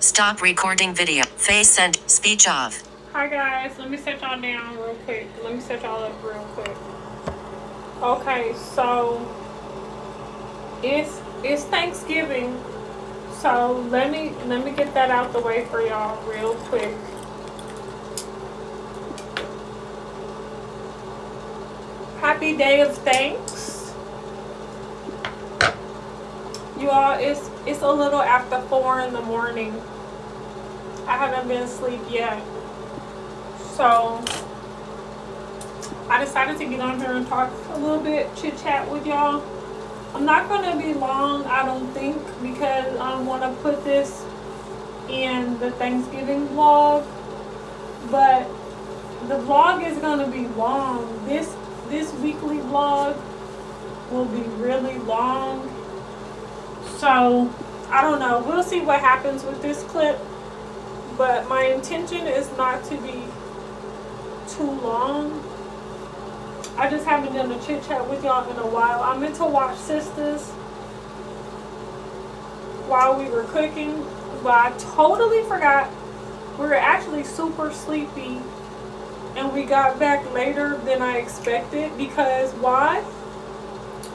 Stop recording video. Face send. Speech off. Hi guys, let me set y'all down real quick. Let me set y'all up real quick. Okay, so it's Thanksgiving. So let me get that out the way for y'all real quick. Happy Day of Thanks. You all, it's a little after 4 in the morning. I haven't been asleep yet. So I decided to get on here and talk a little bit, chit chat with y'all. I'm not going to be long, I don't think, because I want to put this in the Thanksgiving vlog. But the vlog is going to be long. This weekly vlog will be really long. So I don't know. We'll see what happens with this clip. But my intention is not to be too long. I just haven't done a chit chat with y'all in a while. I meant to watch Sisters while we were cooking, but I totally forgot. We were actually super sleepy and we got back later than I expected because why?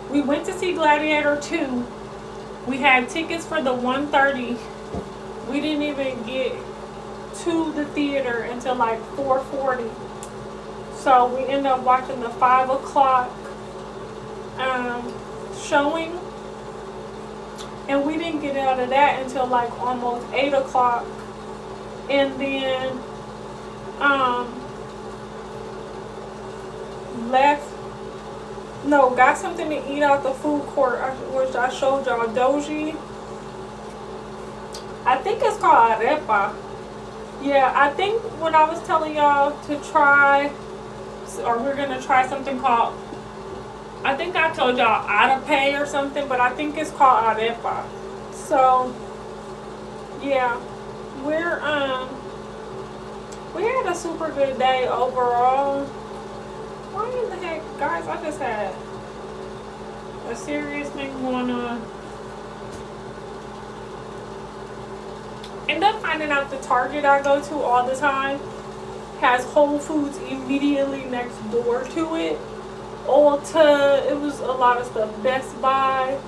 We went to see Gladiator 2. We had tickets for the 1:30. We didn't even get to the theater until like 4:40. So we ended up watching the 5 o'clock showing. And we didn't get out of that until like almost 8 o'clock. And then got something to eat out the food court, which I showed y'all, doji. I think it's called arepa. Yeah, I think when I was telling y'all to try, or we're gonna try something called, I think I told y'all arepa or something, but I think it's called arepa. So yeah, we had a super good day overall. Why in the heck, guys? I just had a serious thing going on. End up finding out the Target I go to all the time has Whole Foods immediately next door to it. Ulta, it was a lot of stuff. Best Buy.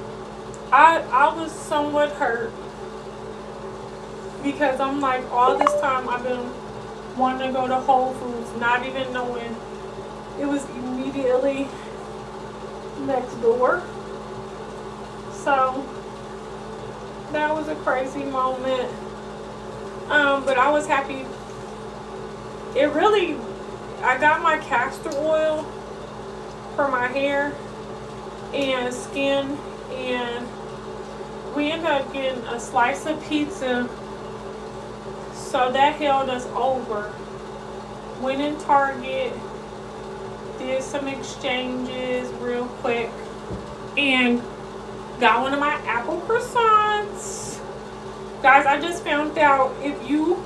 I was somewhat hurt because I'm like, all this time I've been wanting to go to Whole Foods, not even knowing it was immediately next door. So that was a crazy moment. But I was happy. I got my castor oil for my hair and skin, and we ended up getting a slice of pizza, so that held us over. Went in Target, did some exchanges real quick, and got one of my apple croissants. Guys, I just found out if you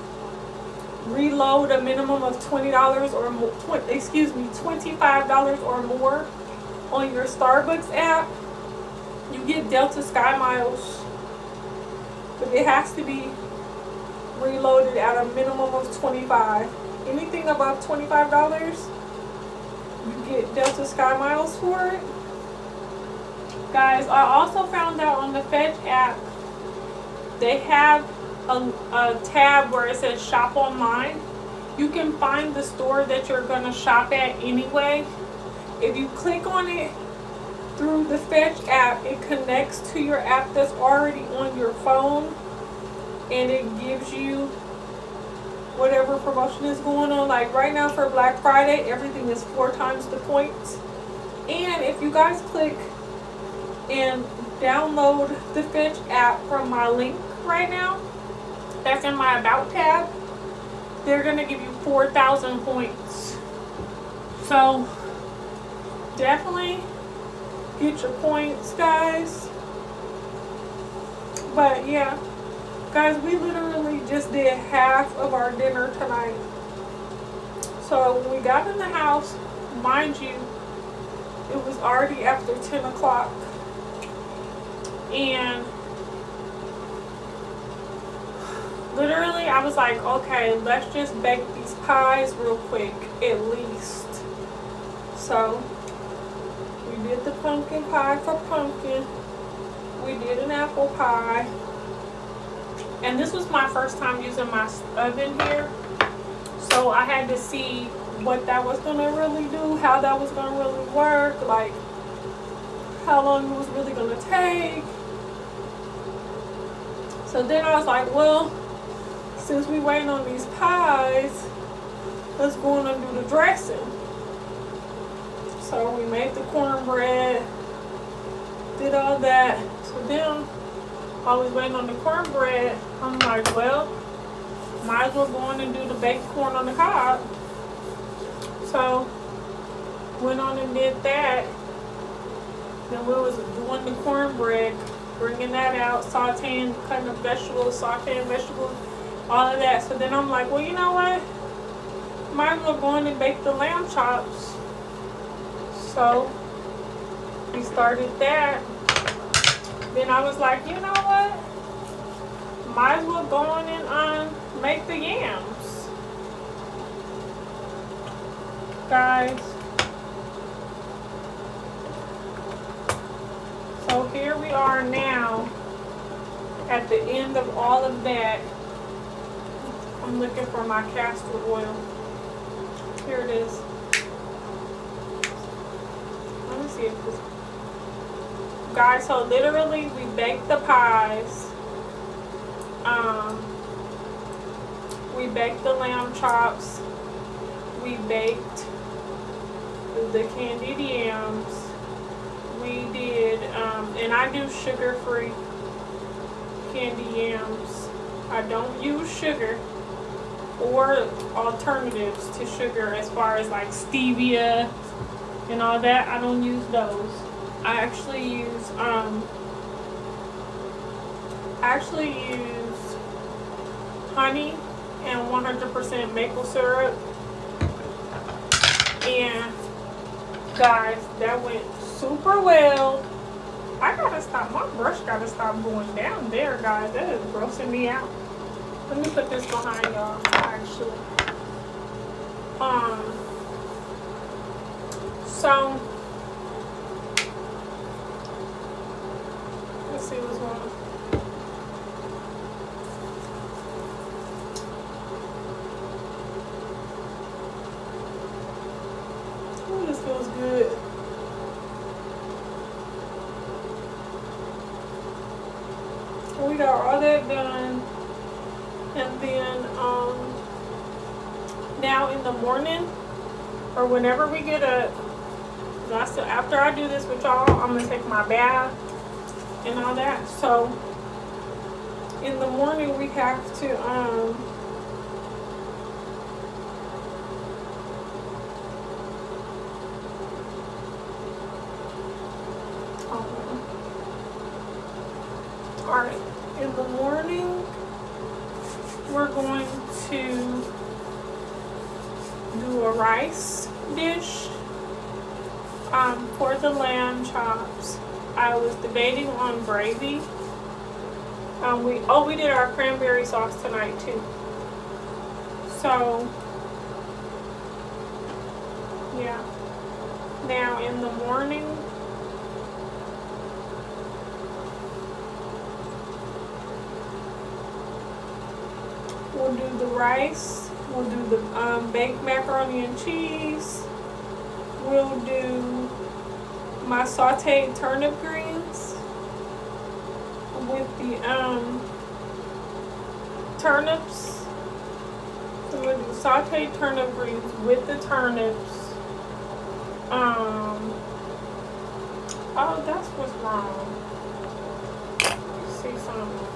reload a minimum of $20 or more, $25 or more on your Starbucks app, you get Delta Sky Miles. But it has to be reloaded at a minimum of $25. Anything above $25, you get Delta Sky Miles for it. Guys, I also found out on the Fetch app, they have a tab where it says shop online. You can find the store that you're going to shop at anyway. If you click on it through the Fetch app, it connects to your app that's already on your phone, and it gives you whatever promotion is going on. Like right now for Black Friday, everything is 4 times the points. And if you guys click and download the Fetch app from my link right now, that's in my About tab, they're going to give you 4,000 points. So definitely get your points, guys. But yeah, guys, we literally just did half of our dinner tonight. So when we got in the house, mind you, it was already after 10 o'clock. And literally, I was like, okay, let's just bake these pies real quick, at least. So, we did the pumpkin pie for pumpkin. We did an apple pie. And this was my first time using my oven here. So, I had to see what that was going to really do, how that was going to really work, like, how long it was really going to take. So, then I was like, well, since we waiting on these pies, let's go on and do the dressing. So we made the cornbread, did all that. So then, while we was waiting on the cornbread, I'm like, well, might as well go on and do the baked corn on the cob. So went on and did that. Then we was doing the cornbread, bringing that out, sauteing, cutting up vegetables, sauteing vegetables, all of that. So then I'm like, well, you know what? Might as well go in and bake the lamb chops. So we started that. Then I was like, you know what? Might as well go in and make the yams. Guys. So here we are now at the end of all of that. I'm looking for my castor oil. Here it is. Let me see if this... Guys, so literally we baked the pies. We baked the lamb chops. We baked the candied yams. We did, and I do sugar-free candy yams. I don't use sugar or alternatives to sugar as far as like stevia and all that. I don't use those. I actually use honey and 100% maple syrup. And guys, that went super well. I gotta stop, my brush gotta stop going down there, guys. That is grossing me out. Let me put this behind y'all, actually. So let's see what's going on. Oh, this feels good. We got all that done. And then now in the morning or whenever we get up, after I do this with y'all, I'm gonna take my bath and all that. So in the morning we have to alright, in the morning we're going to do a rice dish for the lamb chops. I was debating on gravy. We did our cranberry sauce tonight too. So yeah. Now in the morning we'll do the rice. We'll do the baked macaroni and cheese. We'll do my sauteed turnip greens with the turnips. So we'll do sauteed turnip greens with the turnips. Oh, that's what's wrong. Let's see something.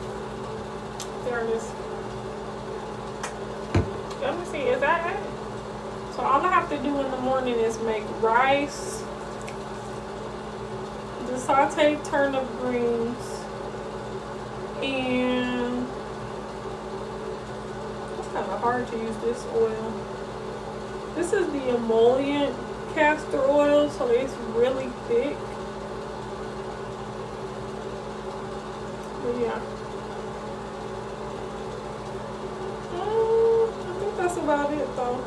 There it is. Let me see, is that it? So all I have to do in the morning is make rice, the sauteed turnip greens, and it's kind of hard to use this oil. This is the emollient castor oil, so it's really thick. But yeah. about it though.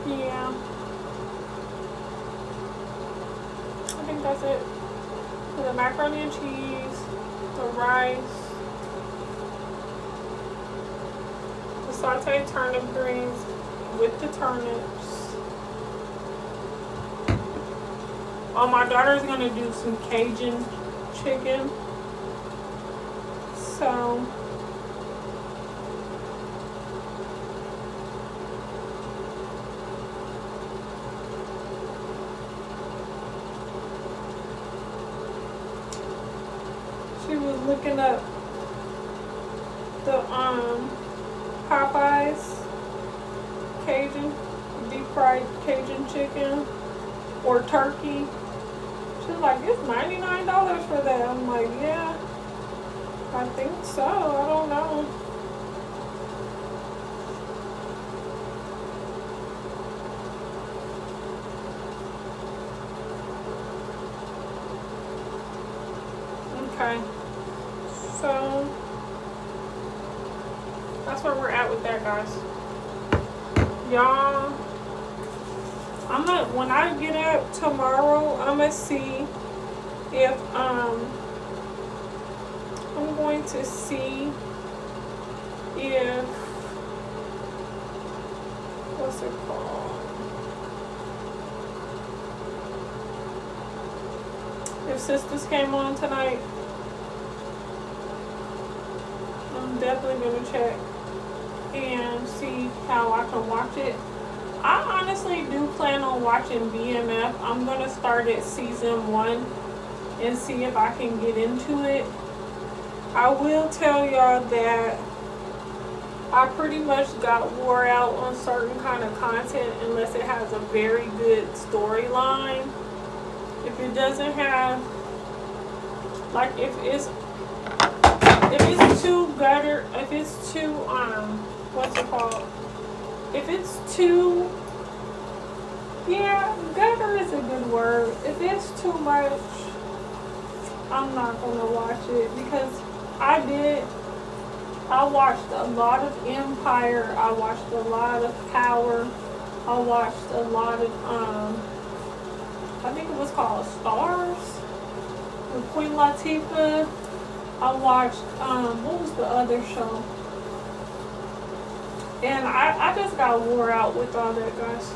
Yeah. I think that's it. For the macaroni and cheese, the rice, the sauteed turnip greens with the turnips. Oh, my daughter's gonna do some Cajun chicken. So she was looking up the Popeyes Cajun, deep fried Cajun chicken or turkey. She's like, it's $99 for that. I'm like, yeah, I think so. I don't know. Okay, so that's where we're at with that, guys. Y'all, when I get up tomorrow, I'm gonna see if I'm going to see if what's it called? If Sisters came on tonight, I'm definitely gonna check and see how I can watch it. I honestly do plan on watching BMF. I'm gonna start at season 1 and see if I can get into it. I will tell y'all that I pretty much got wore out on certain kind of content unless it has a very good storyline. If it doesn't have, like, if it's too gutter, if it's too what's it called? If it's too, yeah, gutter is a good word. If it's too much, I'm not gonna watch it, because I watched a lot of Empire, I watched a lot of Power, I watched a lot of I think it was called Stars with Queen Latifah. I watched what was the other show? And I just got wore out with all that, guys.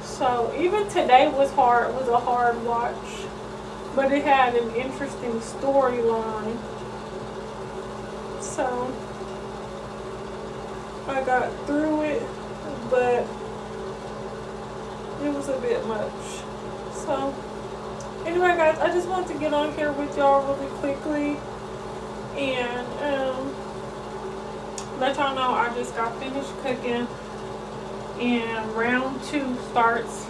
So even today was hard. It was a hard watch, but it had an interesting storyline. So I got through it, but it was a bit much. So anyway, guys, I just wanted to get on here with y'all really quickly and let y'all know I just got finished cooking, and round 2 starts,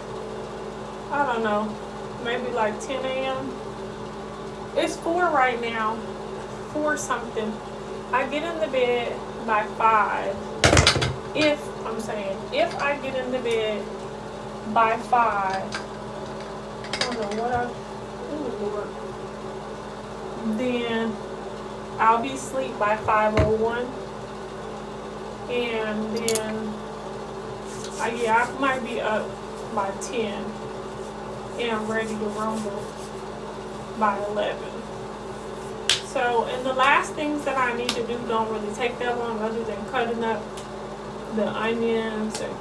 I don't know, maybe like 10 a.m. It's 4 right now, 4 something. I get in the bed by 5. If I get in the bed by 5, I don't know what then I'll be asleep by 5:01, and then I might be up by 10 and ready to rumble by 11. So, and the last things that I need to do don't really take that long, other than cutting up the onions and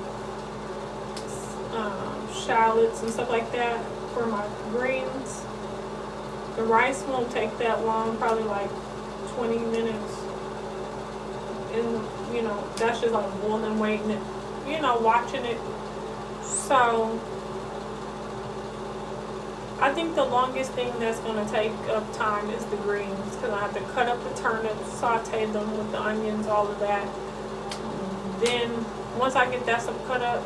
shallots and stuff like that for my greens. The rice won't take that long, probably like 20 minutes. And, you know, that's just like boiling, waiting it, you know, watching it. So I think the longest thing that's going to take up time is the greens, because I have to cut up the turnips, saute them with the onions, all of that. Then once I get that stuff cut up,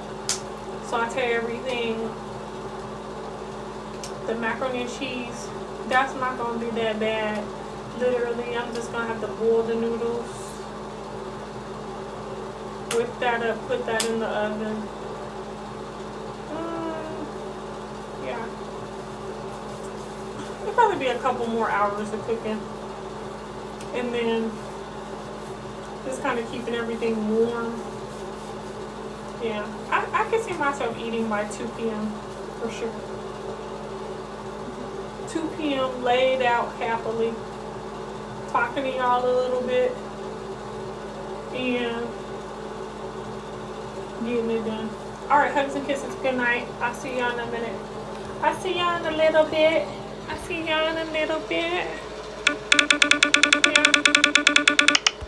saute everything. The macaroni and cheese, that's not going to be that bad. Literally, I'm just going to have to boil the noodles, whip that up, put that in the oven. Yeah. it'll probably be a couple more hours of cooking. And then just kind of keeping everything warm. Yeah, I can see myself eating by 2 p.m. for sure. 2 p.m. laid out happily, talking to y'all a little bit, and getting it done. Alright, hugs and kisses. Good night. I'll see y'all in a minute. I'll see y'all in a little bit. I'll see y'all in a little bit. Yeah.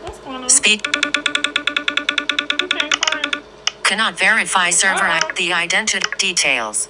What's going on? Speed. Okay, fine. Cannot verify server the identity details.